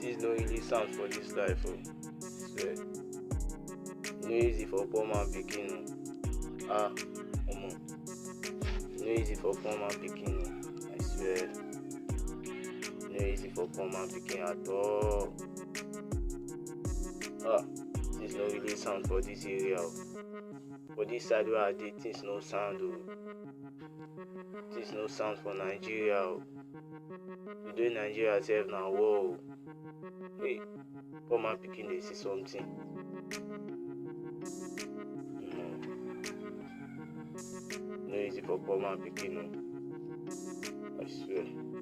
things no really sound for this life. Oh. Swear. No easy for poor man pikin. Oh. Ah, omo. No easy for poor man pikin. Oh. I swear. No easy for poor man pikin at all. Ah, things no really sound for this area. Oh. For this side where I dey, things no sound. Oh. Things no sound for Nigeria. Oh. Today Nigeria sef na war. Oh. Hey, poor man pikin dey see something. No easy for poor man pikin. Oh. I swear.